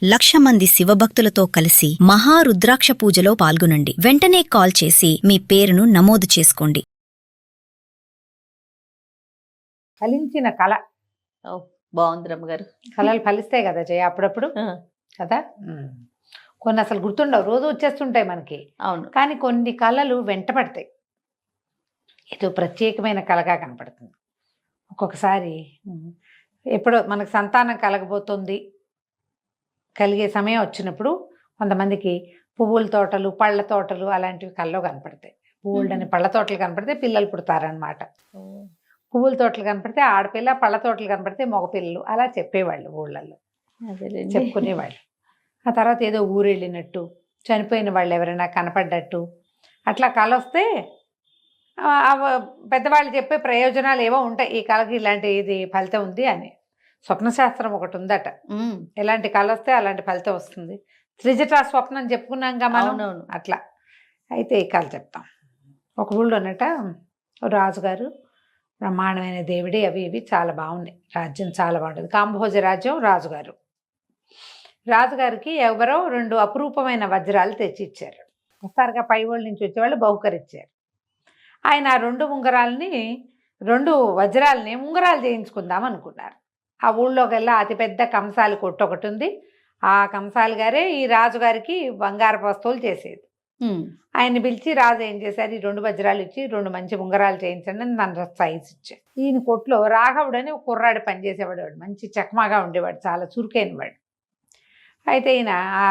1,00,000 మంది శివభక్తులతో కలిసి మహారుద్రాక్ష పూజలో పాల్గొనండి. వెంటనే కాల్ చేసి మీ పేరును నమోదు చేసుకోండి. ఫలించిన కళ. బాగుంది రమ్మగారు. కళలు ఫలిస్తాయి కదా జయ అప్పుడప్పుడు కదా. కొన్ని అసలు గుర్తుండవు, రోజు వచ్చేస్తుంటాయి మనకి. అవును. కానీ కొన్ని కళలు వెంటపడతాయి, ఏదో ప్రత్యేకమైన కళగా కనపడుతుంది. ఒక్కొక్కసారి ఎప్పుడో మనకు సంతానం కలగబోతుంది, కలిగే సమయం వచ్చినప్పుడు కొంతమందికి పువ్వుల తోటలు, పళ్ళ తోటలు అలాంటివి కళ్ళలో కనపడతాయి. పువ్వులని పళ్ళ తోటలు కనపడితే పిల్లలు పుడతారనమాట. పువ్వుల తోటలు కనపడితే ఆడపిల్ల, పళ్ళ తోటలు కనపడితే మగపిల్లలు, అలా చెప్పేవాళ్ళు ఊళ్ళల్లో, చెప్పుకునేవాళ్ళు. ఆ తర్వాత ఏదో ఊరెళ్ళినట్టు, చనిపోయిన వాళ్ళు ఎవరైనా కనపడ్డట్టు అట్లా కళ వస్తే పెద్దవాళ్ళు చెప్పే ప్రయోజనాలు ఏవో ఉంటాయి. ఈ కళకి ఇలాంటి ఇది ఫలితం ఉంది అని స్వప్నశాస్త్రం ఒకటి ఉందట. ఎలాంటి కళ వస్తే అలాంటి ఫలితం వస్తుంది. త్రిజటా స్వప్నం చెప్పుకున్నాంగా మనం. అట్లా అయితే ఈ కళ చెప్తాం. ఒక ఊళ్ళోనట రాజుగారు, బ్రహ్మాండమైన దేవుడి అవి ఇవి చాలా బాగున్నాయి, రాజ్యం చాలా బాగుంటుంది. కాంభోజ రాజ్యం. రాజుగారికి ఎవరో 2 అపురూపమైన వజ్రాలు తెచ్చి ఇచ్చారు. ఒకసారిగా పై వాళ్ళ నుంచి వచ్చేవాళ్ళు బహుకరించారు. ఆయన ఆ 2 వజ్రాలని ఉంగరాలు చేయించుకుందాం అనుకున్నారు. ఆ ఊళ్ళోకెల్లా అతిపెద్ద కంసాలి కొట్టు ఒకటి ఉంది. ఆ కంసాలి గారే ఈ రాజుగారికి బంగారపు వస్తువులు చేసేది. ఆయన్ని పిలిచి రాజు ఏం చేశారు, ఈ 2 వజ్రాలు ఇచ్చి 2 మంచి ఉంగరాలు చేయించండి అని నన్ను సైజు ఇచ్చారు. ఈయన కొట్లో రాఘవుడని ఒక కుర్రాడు పనిచేసేవాడు. మంచి చకమాగా ఉండేవాడు, చాలా చురుకైనవాడు. అయితే ఈయన ఆ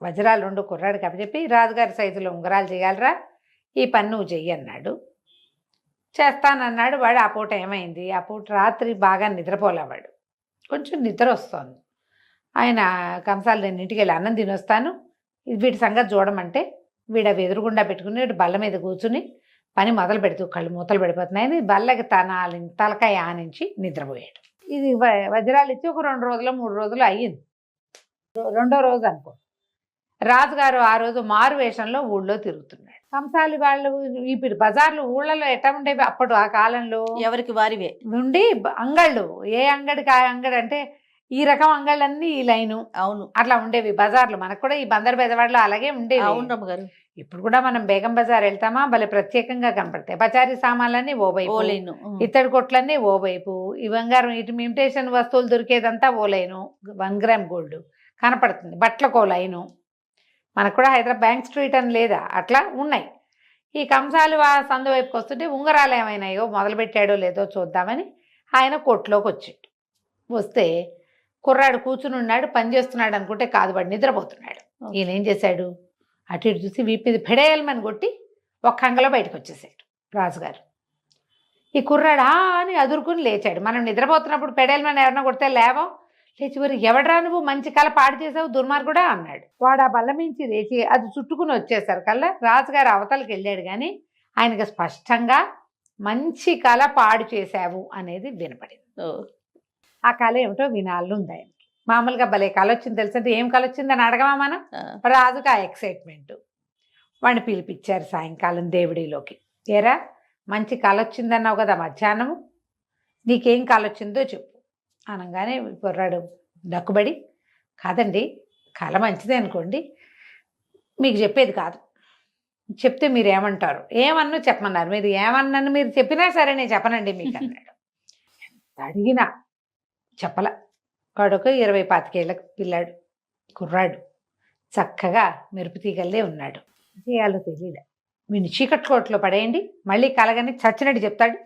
వజ్రాలు 2 కుర్రాడికి అప్పచెప్పి, రాజుగారి సైజులో ఉంగరాలు చేయాలరా, ఈ పని నువ్వు చెయ్యి అన్నాడు. చేస్తానన్నాడు. వాడు ఆ పూట ఏమైంది, ఆ పూట రాత్రి బాగా నిద్రపోలేవాడు, కొంచెం నిద్ర వస్తోంది. ఆయన కంసాలు, నేను ఇంటికి వెళ్ళి అన్నం తినొస్తాను, వీటి సంగతి చూడమంటే వీడు అవి ఎదురుగుండా పెట్టుకుని బల్ల మీద కూర్చుని పని మొదలు పెడుతూ కళ్ళు మూతలు పడిపోతున్నాయని బల్లకి తలకాయ ఆనించి నిద్రపోయాడు. ఇది వజ్రాలు ఇచ్చి ఒక 2 రోజులు 3 రోజులు అయ్యింది. 2వ రోజు అనుకో, రాజుగారు ఆ రోజు మారు వేషంలో ఊళ్ళో తిరుగుతున్నాడు. కంసాలి వాళ్ళు ఇప్పుడు బజార్లు ఊళ్ళలో ఎట్లా ఉండేవి అప్పుడు ఆ కాలంలో, ఎవరికి వారివే నుండి అంగళ్ళు, ఏ అంగడికి ఆ అంగడి అంటే ఈ రకం అంగళ్ళన్నీ ఈ లైను. అవును, అట్లా ఉండేవి బజార్లు. మనకు కూడా ఈ బందర్ బెదవాడలో అలాగే ఉండేవి. అవును రమ్మగారు. ఇప్పుడు కూడా మనం బేగం బజార్ వెళ్తామా, భలే ప్రత్యేకంగా కనపడతాయి. పచారీ సామాన్లన్నీ ఓ వైపు, ఇత్తడి కొట్లన్నీ ఓ వైపు, ఈ బంగారం ఇటు ఇమిటేషన్ వస్తువులు దొరికేదంతా ఓ లైను, 1 గ్రామ్ గోల్డ్ కనపడుతుంది. బట్టలకు ఓ లైను. మనకు కూడా హైదరాబాద్ బ్యాంక్ స్ట్రీట్ అని లేదా, అట్లా ఉన్నాయి. ఈ కంసాలు సందు వైపుకి వస్తుంటే ఉంగరాలు ఏమైనాయో మొదలుపెట్టాడో లేదో చూద్దామని ఆయన కొట్లోకి వచ్చాడు. వస్తే కుర్రాడు కూర్చుని ఉన్నాడు, పని చేస్తున్నాడు అనుకుంటే కాదు, వాడు నిద్రపోతున్నాడు. ఈయన ఏం చేశాడు, అటు ఇటు చూసి వీపిది ఫెడేయల్మని కొట్టి ఒక్క అంగలో బయటకు వచ్చేసాడు రాజుగారు. ఈ కుర్రాడు అని అదురుకుని లేచాడు. మనం నిద్రపోతున్నప్పుడు ఫెడేయల్మని ఎవరన్నా కొడితే లేవం, లేచి మరి ఎవడరా నువ్వు, మంచి కళ పాడు చేసావు దుర్మార్గుడా అన్నాడు. వాడు ఆ బల్ల మించి లేచి అది చుట్టుకుని వచ్చేసరి కల్లా రాజుగారు అవతలకి వెళ్ళాడు. కానీ ఆయనకి స్పష్టంగా మంచి కళ పాడు చేశావు అనేది వినపడింది. ఆ కళ ఏమిటో వినాలని ఉంది ఆయనకి. మామూలుగా భలే కళ వచ్చింది తెలుసంటే, ఏం కళ వచ్చిందని అడగమా మనం. రాజుకి ఆ ఎక్సైట్మెంట్. వాడిని పిలిపించారు సాయంకాలం దేవుడిలోకి. ఏరా, మంచి కళ వచ్చిందన్నావు కదా మధ్యాహ్నము, నీకేం కళ వచ్చిందో చెప్పు అనగానే కుర్రాడు దక్కుబడి, కాదండి కళ మంచిదే అనుకోండి, మీకు చెప్పేది కాదు, చెప్తే మీరు ఏమంటారు, ఏమన్నా చెప్పమన్నారు, మీరు ఏమన్నాను మీరు చెప్పినా సరే నేను చెప్పనండి మీకు అన్నాడు. అడిగినా చెప్పల. వాడొక 20-25 ఏళ్ళ పిల్లాడు, కుర్రాడు, చక్కగా మెరుపు తీగల్లే ఉన్నాడు. చేయాలో తెలియలే. వీడిని చీకటి కోట్లో పడేయండి, మళ్ళీ కలగని చచ్చినట్టు చెప్తాడు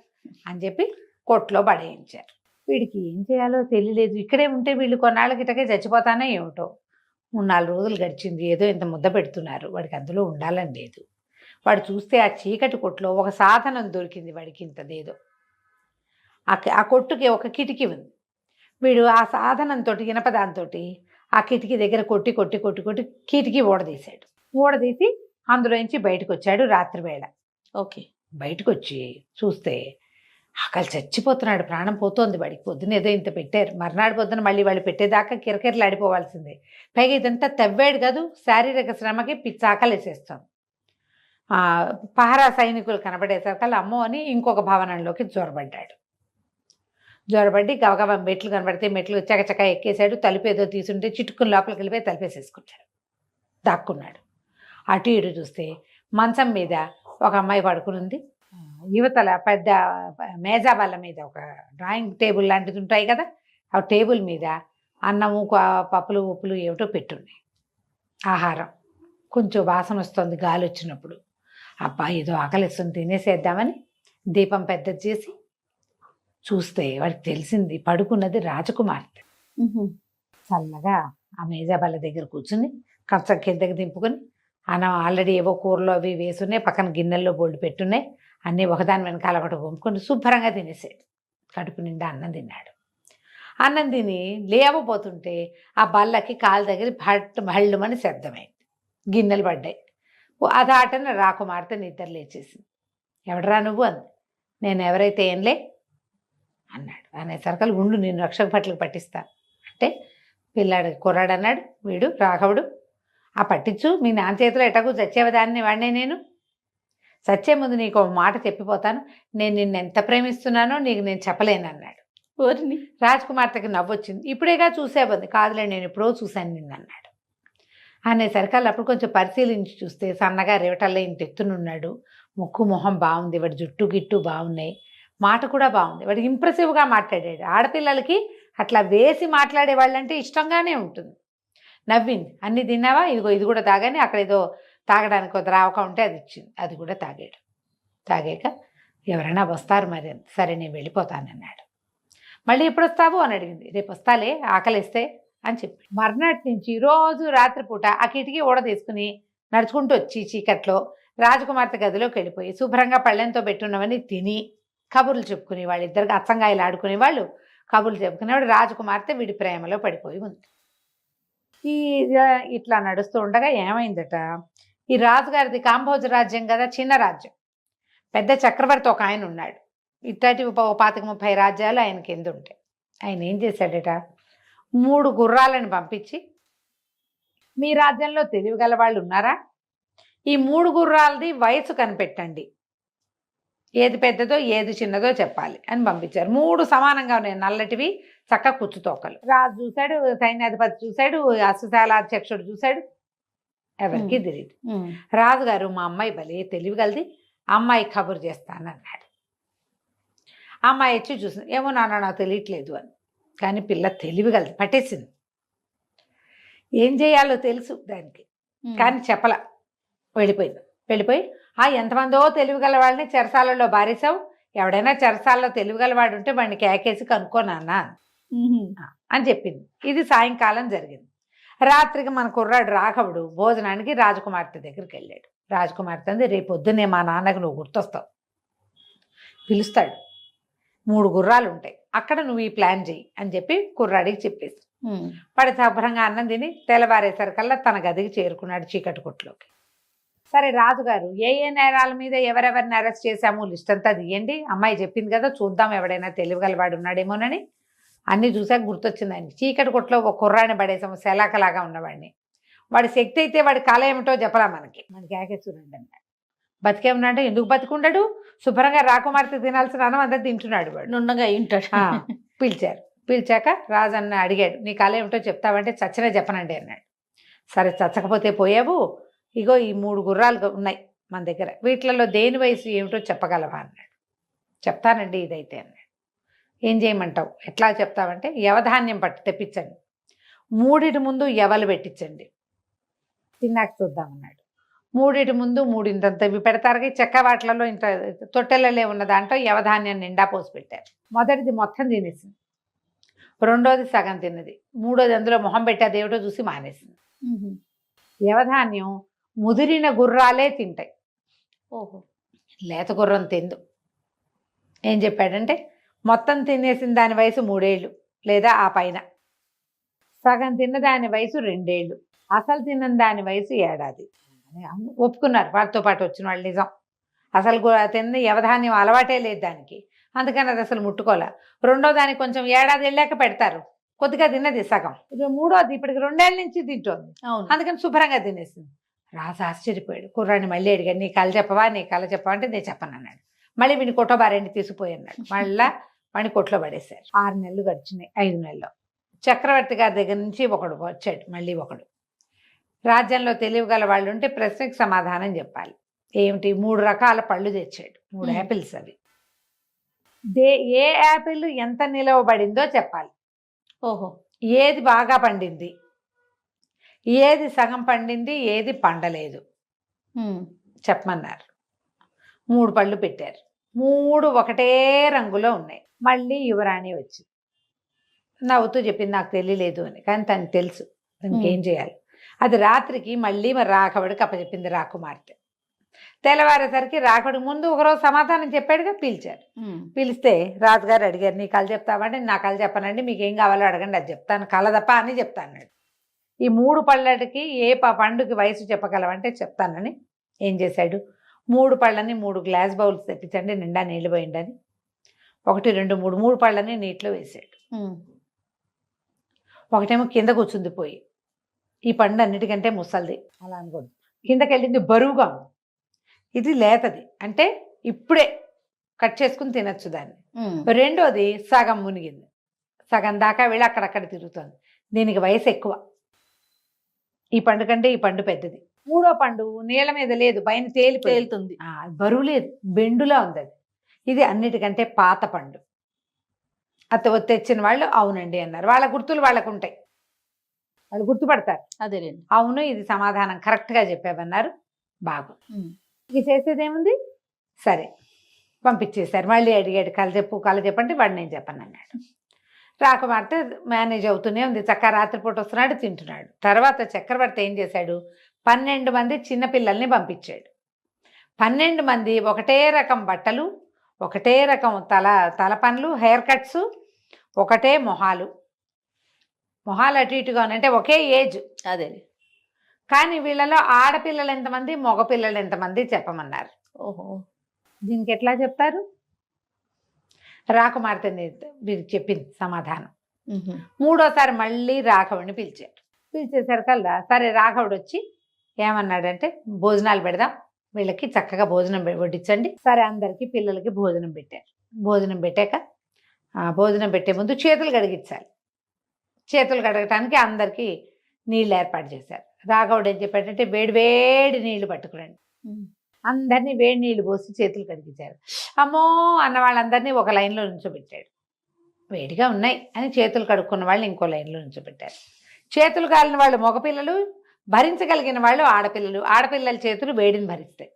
అని చెప్పి కోట్లో పడేయించారు. వీడికి ఏం చేయాలో తెలియలేదు. ఇక్కడే ఉంటే వీళ్ళు కొన్నాళ్ళకి ఇటకే చచ్చిపోతానే ఏమిటో. 3-4 రోజులు గడిచింది. ఏదో ఇంత ముద్ద పెడుతున్నారు, వాడికి అందులో ఉండాలని లేదు. వాడు చూస్తే ఆ చీకటి కొట్లో ఒక సాధనం దొరికింది వాడికి, ఇంతదేదో. ఆ కొట్టుకి ఒక కిటికీ ఉంది. వీడు ఆ సాధనంతో, ఇనపదాంతో ఆ కిటికీ దగ్గర కొట్టి కొట్టి కొట్టి కొట్టి కిటికీ ఊడదీశాడు. ఊడదీసి అందులోంచి బయటకు వచ్చాడు రాత్రివేళ. ఓకే, బయటకు వచ్చి చూస్తే ఆకలి చచ్చిపోతున్నాడు, ప్రాణం పోతోంది వాడికి. పొద్దున ఏదో ఇంత పెట్టారు, మర్నాడు పొద్దున మళ్ళీ వాళ్ళు పెట్టేదాకా కిరకిరలాడిపోవాల్సిందే. పైగా ఇదంతా తవ్వాడు కాదు, శారీరక శ్రమకి పిచ్చాకలేసేస్తాం. పహరా సైనికులు కనబడేసరికల్లా అమ్మో అని ఇంకొక భవనంలోకి జొరబడ్డాడు. జ్వరబడి గబగబా మెట్లు కనబడితే మెట్లు చకచక ఎక్కేశాడు. తలుపు ఏదో తీసుంటే చిట్టుకుని లోపలికి వెళ్ళిపోయి తలుపేసేసుకుంటాడు. దాక్కున్నాడు. అటు ఇటు చూస్తే మంచం మీద ఒక అమ్మాయి పడుకుని ఉంది. యువతల పెద్ద మేజా బల్ల మీద ఒక డ్రాయింగ్ టేబుల్ లాంటిది ఉంటాయి కదా, ఆ టేబుల్ మీద అన్నము పప్పులు ఉప్పులు ఏమిటో పెట్టున్నాయి. ఆహారం కొంచెం వాసన వస్తుంది గాలి వచ్చినప్పుడు. అబ్బా ఏదో ఆకలిస్తుంది తినేసేద్దామని దీపం పెద్దది చేసి చూస్తే వాడికి తెలిసింది పడుకున్నది రాజకుమార్తె. చల్లగా ఆ మేజా బల్ల దగ్గర కూర్చుని కంచం కిందకి దింపుకొని అన్నం ఆల్రెడీ ఏవో కూరలు అవి వేసున్నాయి, పక్కన గిన్నెల్లో బోల్డ్ పెట్టున్నాయి, అన్నీ ఒకదాని వెనకాల ఒకటి వంపుకొని శుభ్రంగా తినేసాడు. కడుపు నిండా అన్నం తిన్నాడు. అన్నం తిని లేవబోతుంటే ఆ బల్లకి కాలు దగ్గర భళ్ళుమని శబ్దమైంది. గిన్నెలు పడ్డాయి. అదాటన రాకుమార్తె నిద్ర లేచేసింది. ఎవడరా నువ్వు అంది. నేను ఎవరైతే ఏంలే అన్నాడు. అనేసరికలు ఉండు నేను రక్షక పట్లకు పట్టిస్తాను అంటే పిల్లాడు కుర్రాడు అన్నాడు. వీడు రాఘవుడు, ఆ పట్టించు మీ నాన్న చేతిలో ఎటకు చచ్చేవదాన్ని వాడినే నేను. చచ్చే ముందు నీకు ఒక మాట చెప్పిపోతాను, నేను నిన్ను ఎంత ప్రేమిస్తున్నానో నీకు నేను చెప్పలేను అన్నాడు. ఓరిని. రాజకుమార్తెకి నవ్వొచ్చింది. ఇప్పుడేగా చూసేవంది. కాదులే నేను ఎప్పుడో చూశాను నిన్ను అన్నాడు. అనేసరికల్ అప్పుడు కొంచెం పరిశీలించి చూస్తే సన్నగా రేవటల్లో ఇంత ఎత్తునున్నాడు. ముక్కు మొహం బాగుంది, వాడి జుట్టు గిట్టు బాగున్నాయి, మాట కూడా బాగుంది. వాడు ఇంప్రెసివ్గా మాట్లాడాడు. ఆడపిల్లలకి అట్లా వేసి మాట్లాడే వాళ్ళంటే ఇష్టంగానే ఉంటుంది. నవ్వింది. అన్ని తిన్నావా, ఇదిగో ఇది కూడా తాగాని, అక్కడ ఏదో తాగడానికి ఒక ద్రావకం ఉంటే అది ఇచ్చింది, అది కూడా తాగాడు. తాగాక ఎవరైనా వస్తారు మరి, సరే నేను వెళ్ళిపోతానన్నాడు. మళ్ళీ ఎప్పుడు వస్తావు అని అడిగింది. రేపు వస్తాలే ఆకలిస్తే అని చెప్పి మర్నాటి నుంచి రోజు రాత్రిపూట ఆ కిటికీ ఊడ తీసుకుని నడుచుకుంటూ వచ్చి చీకట్లో రాజకుమార్తె గదిలోకి వెళ్ళిపోయి శుభ్రంగా పళ్ళెంతో పెట్టున్నవని తిని కబుర్లు చెప్పుకుని వాళ్ళిద్దరికి అచ్చంగాయలు ఆడుకునే వాళ్ళు కబుర్లు చెప్పుకునేవాడు. రాజకుమార్తె వీడి ప్రేమలో పడిపోయి ఉంది. ఈ ఇట్లా నడుస్తూ ఉండగా ఏమైందట, ఈ రాజుగారిది కాంభోజ రాజ్యం కదా, చిన్న రాజ్యం. పెద్ద చక్రవర్తి ఒక ఆయన ఉన్నాడు. ఇట్లాంటి 25-30 రాజ్యాలు ఆయన కింద ఉంటాయి. ఆయన ఏం చేశాడట, 3 గుర్రాలను పంపించి మీ రాజ్యంలో తెలివిగల వాళ్ళు ఉన్నారా, ఈ 3 గుర్రాలది వయసు కనిపెట్టండి, ఏది పెద్దదో ఏది చిన్నదో చెప్పాలి అని పంపించారు. 3 సమానంగా ఉన్నాయి, నల్లటివి, చక్క కుచ్చుతోకలు. రాజు చూశాడు, సైన్యాధిపతి చూశాడు, అశ్వశాలాధ్యక్షుడు చూశాడు, ఎవరికి తెలియదు. రాజుగారు మా అమ్మాయి భలే తెలివిగలది, అమ్మాయి కబురు చేస్తానన్నాడు. అమ్మాయి వచ్చి చూసింది. ఏమో నాన్న నాకు తెలియట్లేదు అని. కానీ పిల్ల తెలివిగలది, పట్టేసింది. ఏం చేయాలో తెలుసు దానికి, కానీ చెప్పల. వెళ్ళిపోయి ఎంతమందో తెలివిగల వాళ్ళని చెరసాలలో బారేసావు, ఎవడైనా చెరసాలలో తెలివిగలవాడు ఉంటే వాడిని కేకేసి కనుక్కోనాన్న అని చెప్పింది. ఇది సాయంకాలం జరిగింది. రాత్రికి మన కుర్రాడు రాఘవుడు భోజనానికి రాజకుమార్తె దగ్గరికి వెళ్ళాడు. రాజకుమార్తె అంది, రేపు పొద్దున్నే మా నాన్నకు నువ్వు గుర్తొస్తావు, పిలుస్తాడు, 3 గుర్రాలు ఉంటాయి, అక్కడ నువ్వు ఈ ప్లాన్ చెయ్యి అని చెప్పి కుర్రాడికి చెప్పేసి వాడి శుభ్రంగా అన్నం తిని తెల్లవారేసరికల్లా తన గదికి చేరుకున్నాడు చీకటి కొట్టులోకి. సరే రాజుగారు ఏ నేరాల మీద ఎవరెవరిని అరెస్ట్ చేశాము లిస్ట్ అంతా తీయండి, అమ్మాయి చెప్పింది కదా చూద్దాం ఎవడైనా తెలివిగలవాడు ఉన్నాడేమోనని. అన్నీ చూసాక గుర్తొచ్చింది ఆయన. చీకటి కొట్లో ఒక కుర్రాడిని పడేసాము, శలాకలాగా ఉన్నవాడిని. వాడి శక్తి అయితే వాడి కళ ఏమిటో చెప్పలా మనకి ఏకేశ్వరుడు అన్నాడు. బతికే ఉన్నాడు, ఎందుకు బతికుండాడు, శుభ్రంగా రాకుమార్తె తినాల్సిన అన్నం అంతా తింటున్నాడు వాడు, నుండగా ఇంటాడు. పిలిచారు. పిలిచాక రాజన్న అడిగాడు, నీ కళ ఏమిటో చెప్తావంటే చచ్చినా చెప్పనండి అన్నాడు. సరే చచ్చకపోతే పోయావు, ఇగో ఈ 3 గుర్రాలు ఉన్నాయి మన దగ్గర, వీటిలలో దేని వయసు ఏమిటో చెప్పగలవా అన్నాడు. చెప్తానండి ఇదైతే అన్నాడు. ఏం చేయమంటావు, ఎట్లా చెప్తావంటే యవధాన్యం పట్టు తెప్పించండి, 3 ముందు ఎవలు పెట్టించండి, తిన్నాక చూద్దామన్నాడు. 3 ముందు 3 ఇంతంత ఇవి పెడతారు, చెక్క వాటిలలో ఇంత తొట్టెలలో ఉన్న దాంట్లో యవధాన్యం నిండా పోసి పెట్టారు. మొదటిది మొత్తం తినేసింది, రెండోది సగం తిన్నది, మూడోది అందులో మొహం పెట్టి అదేమిటో చూసి మానేసింది. యవధాన్యం ముదిరిన గుర్రాలే తింటాయి, ఓహో, లేత గుర్రం తిందు. ఏం చెప్పాడంటే మొత్తం తినేసిన దాని వయసు 3 ఏళ్ళు లేదా ఆ పైన, సగం తిన్న దాని వయసు 2 ఏళ్ళు, అసలు తిన్న దాని వయసు 1 ఏడాది. ఒప్పుకున్నారు వాటితో పాటు వచ్చిన వాళ్ళు. నిజం, అసలు తిన్న యవధాన్యం అలవాటే లేదు దానికి, అందుకని అది అసలు ముట్టుకోలే. రెండో దానికి కొంచెం 1 ఏడాది వెళ్ళాక పెడతారు, కొద్దిగా తిన్నది సగం. మూడోది ఇప్పటికి 2 ఏళ్ళ నుంచి తింటోంది, అందుకని శుభ్రంగా తినేసింది. రాజు ఆశ్చర్యపోయాడు. కుర్రాన్ని మళ్ళీ అడిగాడు, నీ కళ చెప్పవా అంటే నేను చెప్పను అన్నాడు. మళ్ళీ వీడిని కొట్టబారండి తీసుకుపోయి అన్నాడు. మళ్ళా వాడిని కొట్లో పడేశారు. 6 నెలలు గడిచినాయి. 5 నెలలు చక్రవర్తి గారి దగ్గర నుంచి ఒకడు వచ్చాడు. మళ్ళీ ఒకడు రాజ్యంలో తెలియగల వాళ్ళు ఉంటే ప్రశ్నకు సమాధానం చెప్పాలి. ఏమిటి? 3 రకాల పళ్ళు తెచ్చాడు. 3 యాపిల్స్. అవి ఏ యాపిల్ ఎంత నిలవబడిందో చెప్పాలి. ఓహో. ఏది బాగా పండింది, ఏది సగం పండింది, ఏది పండలేదు చెప్పమన్నారు. 3 పళ్ళు పెట్టారు. 3 ఒకటే రంగులో ఉన్నాయి. మళ్ళీ యువరాణి వచ్చి నవ్వుతూ చెప్పింది నాకు తెలియలేదు అని. కానీ తనకు తెలుసు, తనకి ఏం చేయాలి. అది రాత్రికి మళ్ళీ మరి రాఘవుడికి అప్పచెప్పింది రాకుమార్తె. తెల్లవారేసరికి రాఘవుడికి ముందు ఒకరోజు సమాధానం చెప్పాడుగా, పిలిచారు. పిలిస్తే రాజుగారు అడిగారు, నీ కళ చెప్తామంటే నా కళ చెప్పనండి, మీకు ఏం కావాలో అడగండి, అది చెప్తాను, కళ తప్ప అని చెప్తాను. ఈ 3 పళ్ళకి ఏ పండుకి వయసు చెప్పగలవంటే చెప్తానని ఏం చేశాడు, 3 పళ్ళని 3 గ్లాస్ బౌల్స్ తెప్పించండి, నిండా నీళ్ళు పోయండి అని 1 2 3 పళ్ళని నీటిలో వేసాడు. ఒకటేమో కింద కూర్చుంది పోయి, ఈ పండు అన్నిటికంటే ముసలిది, అలా అనుకోండి. కిందకి వెళ్ళింది బరువుగా ఉంది, ఇది లేతది, అంటే ఇప్పుడే కట్ చేసుకుని తినచ్చు దాన్ని. రెండోది సగం మునిగింది, సగం దాకా వెళ్ళి అక్కడక్కడ తిరుగుతుంది, దీనికి వయసు ఎక్కువ. ఈ పండు కంటే ఈ పండు పెద్దది. 3వ పండు నీళ్ళ మీద లేదు, పైన తేలుతుంది, బరువు లేదు, బెండులా ఉంది అది. ఇది అన్నిటికంటే పాత పండు. తెచ్చిన వాళ్ళు అవునండి అన్నారు. వాళ్ళ గుర్తులు వాళ్ళకు ఉంటాయి, వాళ్ళు గుర్తుపడతారు. అదేలేండి. అవును, ఇది సమాధానం కరెక్ట్గా చెప్పామన్నారు. బాగు ఇది చేసేదేముంది, సరే పంపించేశారు. మళ్ళీ అడిగాడు, కళ చెప్పంటే వాడు నేను చెప్పను అన్నాడు. రాకుమార్తె మేనేజ్ అవుతూనే ఉంది, చక్కగా రాత్రిపూట వస్తున్నాడు, తింటున్నాడు. తర్వాత చక్రవర్తి ఏం చేశాడు, 12 మంది చిన్నపిల్లల్ని పంపించాడు. 12 మంది ఒకటే రకం బట్టలు, ఒకటే రకం తల పనులు, హెయిర్ కట్స్, ఒకటే మొహాలు అటు ఇటుగా అంటే ఒకే ఏజ్. అదే. కానీ వీళ్ళలో ఆడపిల్లలు ఎంతమంది, మగపిల్లలు ఎంతమంది చెప్పమన్నారు. ఓహో. దీనికి ఎట్లా చెప్తారు? రాకుమార్తె చెప్పింది సమాధానం. 3వసారి మళ్ళీ రాఘవుడిని పిలిచారు. పిలిచేసరికల్లా సరే రాఘవుడు వచ్చి ఏమన్నాడంటే, భోజనాలు పెడదాం, వీళ్ళకి చక్కగా భోజనం వడ్డించండి. సరే అందరికీ పిల్లలకి భోజనం పెట్టారు. భోజనం పెట్టాక భోజనం పెట్టే ముందు చేతులు కడిగించాలి. చేతులు కడగటానికి అందరికీ నీళ్ళు ఏర్పాటు చేశారు. రాఘవుడు ఏం చెప్పాడంటే, వేడి నీళ్లు పట్టుకురండి. అందరినీ వేడి నీళ్లు పోసి చేతులు కడిగించారు. అమ్మో అన్న వాళ్ళందరినీ ఒక లైన్లో నుంచోబెట్టాడు. వేడిగా ఉన్నాయి అని చేతులు కడుక్కున్న వాళ్ళు ఇంకో లైన్లో నుంచోబెట్టారు. చేతులు కాలిన వాళ్ళు మగపిల్లలు, భరించగలిగిన వాళ్ళు ఆడపిల్లలు. ఆడపిల్లల చేతులు వేడిని భరిస్తాయి.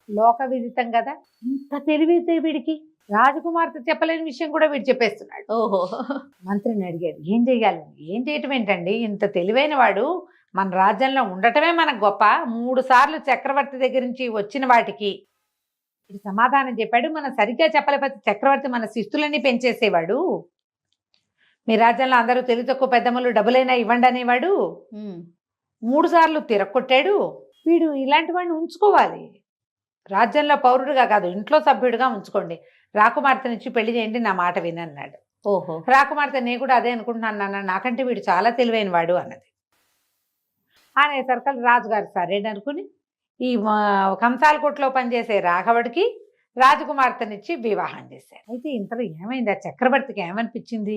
లోక విదితం కదా. ఇంత తెలివితే వీడికి రాజకుమార్తె చెప్పలేని విషయం కూడా వీడు చెప్పేస్తున్నాడు. ఓహో. మంత్రిని అడిగాడు, ఏం చెయ్యాలి? ఏం చేయటం ఏంటండి, ఇంత తెలివైన వాడు మన రాజ్యంలో ఉండటమే మనకు గొప్ప. 3 సార్లు చక్రవర్తి దగ్గర నుంచి వచ్చిన వాటికి ఇది సమాధానం చెప్పాడు. మనం సరిగ్గా చెప్పలేకపోతే చక్రవర్తి మన శిస్తులన్నీ పెంచేసేవాడు. మీ రాజ్యంలో అందరూ తెలివి తక్కువ పెద్దమ్మలు డబ్బులైనా ఇవ్వండి అనేవాడు. 3 సార్లు తిరగొట్టాడు. వీడు ఇలాంటి వాడిని ఉంచుకోవాలి. రాజ్యంలో పౌరుడుగా కాదు, ఇంట్లో సభ్యుడిగా ఉంచుకోండి. రాకుమార్తెనిచ్చి పెళ్లి చేయండి, నా మాట వినన్నాడు. ఓహో. రాకుమార్తె నేను కూడా అదే అనుకుంటున్నాను నాన్న, నాకంటే వీడు చాలా తెలివైన వాడు అన్నది. అనేసరికి రాజుగారు సరేననుకుని ఈ కంసాల కొట్లో పనిచేసే రాఘవుడికి రాజకుమార్తెనిచ్చి వివాహం చేశారు. అయితే ఇంతలో ఏమైంది, ఆ చక్రవర్తికి ఏమనిపించింది,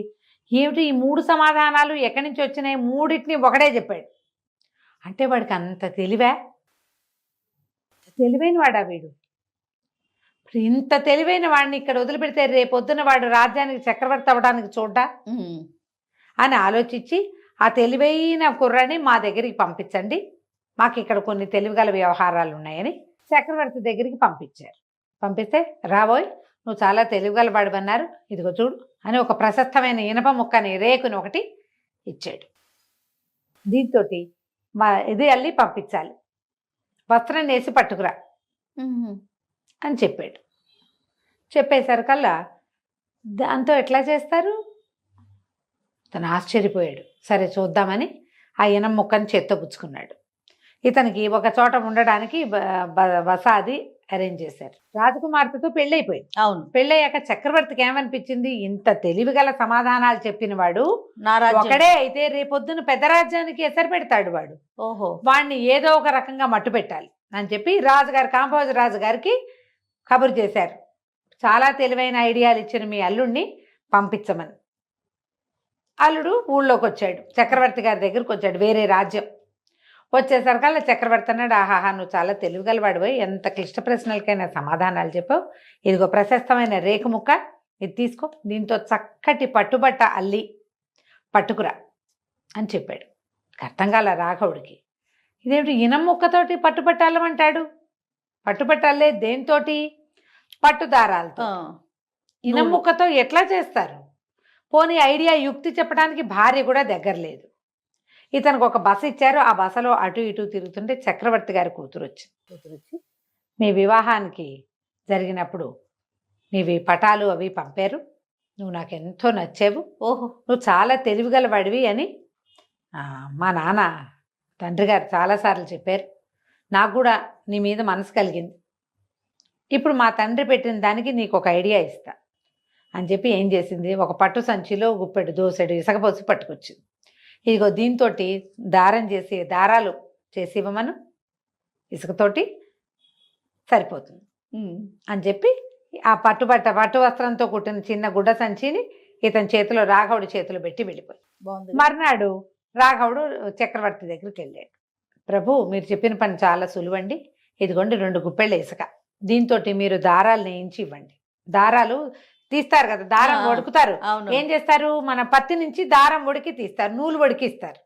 ఏమిటి ఈ 3 సమాధానాలు ఎక్కడి నుంచి వచ్చినాయి, 3టిని ఒకడే చెప్పాడు అంటే వాడికి అంత తెలివైన వాడా వీడు? ఇంత తెలివైన వాడిని ఇక్కడ వదిలిపెడితే రేపొద్దున వాడు రాజ్యానికి చక్రవర్తి అవ్వడానికి చూడ్డా అని ఆలోచించి, ఆ తెలివైన కుర్రాన్ని మా దగ్గరికి పంపించండి, మాకు ఇక్కడ కొన్ని తెలివిగల వ్యవహారాలు ఉన్నాయని చక్రవర్తి దగ్గరికి పంపించారు. పంపిస్తే, రాబోయ్ నువ్వు చాలా తెలివిగల వాడివన్నారు, ఇదిగో చూడు అని ఒక ప్రశస్తమైన ఇనప ముక్కని రేకుని ఒకటి ఇచ్చాడు. దీంతో ఇది అల్లి పంపించాలి, వస్త్రం వేసి పట్టుకురా అని చెప్పాడు. చెప్పేసరికల్లా దాంతో ఎట్లా చేస్తారు? తను ఆశ్చర్యపోయాడు. సరే చూద్దామని ఆ ఇనం ముక్కని చేత్తో పుచ్చుకున్నాడు. ఇతనికి ఒక చోట ఉండడానికి వసాది అరేంజ్ చేశారు. రాజకుమార్తెతో పెళ్ళైపోయింది. అవును. పెళ్ళయ్యాక చక్రవర్తికి ఏమనిపించింది, ఇంత తెలివిగల సమాధానాలు చెప్పిన వాడు ఒకడే అయితే రేపొద్దున పెద్ద రాజ్యానికి ఎసరు పెడతాడు వాడు. ఓహో. వాడిని ఏదో ఒక రకంగా మట్టు పెట్టాలి అని చెప్పి రాజుగారు, కాంభోజ రాజుగారికి కబురు చేశారు. చాలా తెలివైన ఐడియాలు ఇచ్చిన మీ అల్లుడిని పంపించమని. అల్లుడు ఊళ్ళోకి వచ్చాడు, చక్రవర్తి గారి దగ్గరికి వచ్చాడు, వేరే రాజ్యం. వచ్చేసరికల్లా చక్రవర్తి అన్నాడు, ఆహాహా నువ్వు చాలా తెలివిగలవాడిపోయి ఎంత క్లిష్ట ప్రశ్నలకైనా సమాధానాలు చెప్పావు. ఇదిగో ప్రశస్తమైన రేకు ముక్క, ఇది తీసుకో, దీంతో చక్కటి పట్టుబట్ట అల్లి పట్టుకురా అని చెప్పాడు. అర్థం కాల రాఘవుడికి. ఇదేమిటి ఇనం ముక్కతోటి పట్టుబట్ట అల్లమంటాడు? పట్టుబట్ట అల్లే దేంతోటి? పట్టుదారాలతో. ఇనం ముక్కతో ఎట్లా చేస్తారు? పోనీ ఐడియా యుక్తి చెప్పడానికి భార్య కూడా దగ్గర లేదు. ఇతనికి ఒక బస ఇచ్చారు, ఆ బసలో అటు ఇటు తిరుగుతుంటే చక్రవర్తి గారి కూతురు వచ్చి మీ వివాహానికి జరిగినప్పుడు నీవి పటాలు అవి పంపారు, నువ్వు నాకు ఎంతో నచ్చావు, ఓహో నువ్వు చాలా తెలివిగలవాడివి అని మా నాన్న తండ్రి గారు చాలాసార్లు చెప్పారు. నాకు కూడా నీ మీద మనసు కలిగింది. ఇప్పుడు మా తండ్రి పెట్టిన దానికి నీకు ఒక ఐడియా ఇస్తా అని చెప్పి ఏం చేసింది, ఒక పట్టు సంచిలో గుప్పెడు దోసెడు ఇసకపోసి పట్టుకొచ్చింది. ఇదిగో దీంతో దారం చేసి దారాలు చేసి ఇవ్వమను, ఇసుకతోటి సరిపోతుంది అని చెప్పి ఆ పట్టు వస్త్రంతో కుట్టిన చిన్న గుడ్డ సంచిని ఇతని చేతిలో రాఘవుడి చేతిలో పెట్టి వెళ్ళిపోయి. మర్నాడు రాఘవుడు చక్రవర్తి దగ్గరికి వెళ్ళాడు. ప్రభు మీరు చెప్పిన పని చాలా సులువండి, ఇదిగోండి 2 గుప్పెళ్ళ ఇసుక, దీంతో మీరు దారాలు నేయించి ఇవ్వండి. దారాలు తీస్తారు కదా, దారం వడుకుతారు, ఏం చేస్తారు, మన పత్తి నుంచి దారం ఉడికి తీస్తారు, నూలు ఉడికిస్తారు.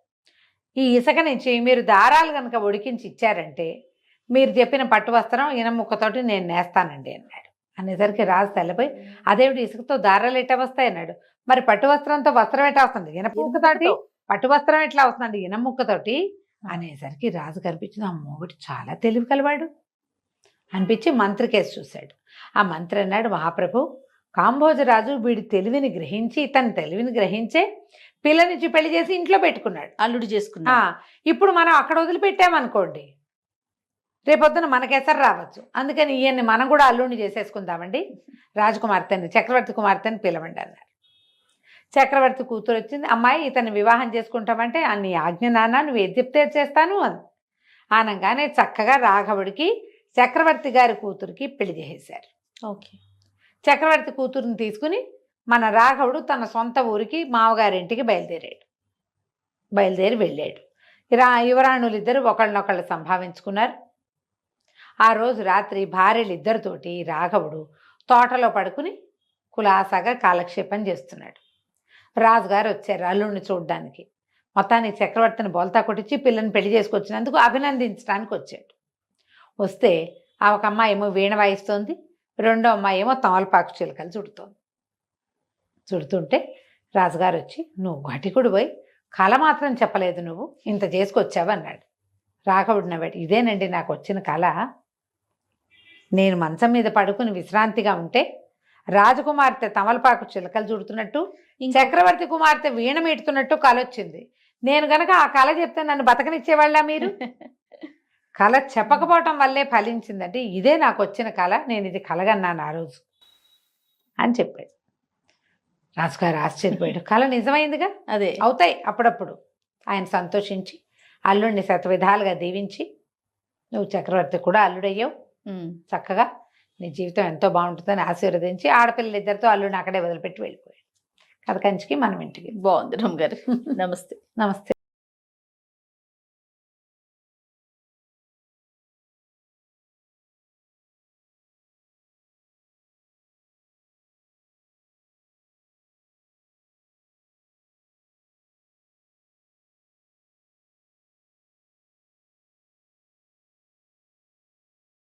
ఈ ఇసుక నుంచి మీరు దారాలు కనుక ఉడికించి ఇచ్చారంటే మీరు చెప్పిన పట్టు వస్త్రం ఇనం ముక్కతోటి నేను నేస్తానండి అన్నాడు. అనేసరికి రాజు తెల్లపోయి, అదేమిటి ఇసుకతో దారాలు ఎట్లా వస్తాయి అన్నాడు. మరి పట్టు వస్త్రంతో వస్త్రం ఎట్లా వస్తుంది, ఇనప ముక్కతోటి పట్టు వస్త్రం ఎట్లా వస్తుంది ఇనం ముక్కతోటి అనేసరికి రాజు కనిపించింది, అమ్మో ఒకటి చాలా తెలివి కలవాడు అనిపించి మంత్రి కేసు చూశాడు. ఆ మంత్రి అన్నాడు, మహాప్రభు కాంభోజరాజు వీడి తెలివిని గ్రహించి ఇతని తెలివిని గ్రహించే పిల్లనిచ్చి పెళ్లి చేసి ఇంట్లో పెట్టుకున్నాడు, అల్లుడు చేసుకున్నా. ఇప్పుడు మనం అక్కడ వదిలిపెట్టామనుకోండి రేపొద్దున మనకెసరు రావచ్చు, అందుకని ఈయన్ని మనం కూడా అల్లుడిని చేసేసుకుందామండి, రాజకుమార్తెని చక్రవర్తి కుమార్తెని పిలవండి అన్నారు. చక్రవర్తి కూతురు వచ్చింది, అమ్మాయి ఇతన్ని వివాహం చేసుకుంటామంటే నీ ఆజ్ఞ నాన్న, నువ్వు ఏది చెప్తే చేస్తాను అని అనగానే చక్కగా రాఘవుడికి చక్రవర్తి గారి కూతురికి పెళ్లి చేసేశారు. ఓకే. చక్రవర్తి కూతురుని తీసుకుని మన రాఘవుడు తన సొంత ఊరికి మామగారింటికి బయలుదేరి వెళ్ళాడు. యువరాణులు ఇద్దరు ఒకళ్ళనొకళ్ళు సంభావించుకున్నారు. ఆ రోజు రాత్రి భార్యలిద్దరితోటి రాఘవుడు తోటలో పడుకుని కులాసాగా కాలక్షేపం చేస్తున్నాడు. రాజుగారు వచ్చారు అల్లుడిని చూడ్డానికి. మొత్తానికి చక్రవర్తిని బోల్తా కొట్టించి పిల్లని పెళ్లి చేసుకొచ్చినందుకు అభినందించడానికి వచ్చాడు. వస్తే ఆ ఒక అమ్మాయి ఏమో వీణ వాయిస్తోంది, రెండో అమ్మాయి ఏమో తమలపాకు చిలుకలు చుడుతుంటే రాజుగారు వచ్చి, నువ్వు ఘటికుడు పోయి కళ మాత్రం చెప్పలేదు, నువ్వు ఇంత చేసుకొచ్చావు అన్నాడు. రాఘవుడు నవ్వాడు, ఇదేనండి నాకు వచ్చిన కళ. నేను మంచం మీద పడుకుని విశ్రాంతిగా ఉంటే రాజకుమార్తె తమలపాకు చిలుకలు చుడుతున్నట్టు, చక్రవర్తి కుమార్తె వీణ మీటుతున్నట్టు కళ వచ్చింది. నేను గనక ఆ కళ చెప్తే నన్ను బతకనిచ్చేవాళ్ళ మీరు? కళ చెప్పకపోవటం వల్లే ఫలించిందంటే ఇదే నాకు వచ్చిన కళ, నేను ఇది కలగన్నాను ఆ రోజు అని చెప్పాడు. రాజుగారు ఆశ్చర్యపోయాడు, కళ నిజమైందిగా, అదే అవుతాయి అప్పుడప్పుడు. ఆయన సంతోషించి అల్లుడిని శతవిధాలుగా దీవించి, నువ్వు చక్రవర్తి కూడా అల్లుడయ్యావు, చక్కగా నీ జీవితం ఎంతో బాగుంటుందని ఆశీర్వదించి ఆడపిల్లలిద్దరితో అల్లుడిని అక్కడే వదిలిపెట్టి వెళ్ళిపోయాడు. కథ కంచికి మనం ఇంటికి. బాగుంది రమ్మ గారు. నమస్తే. నమస్తే.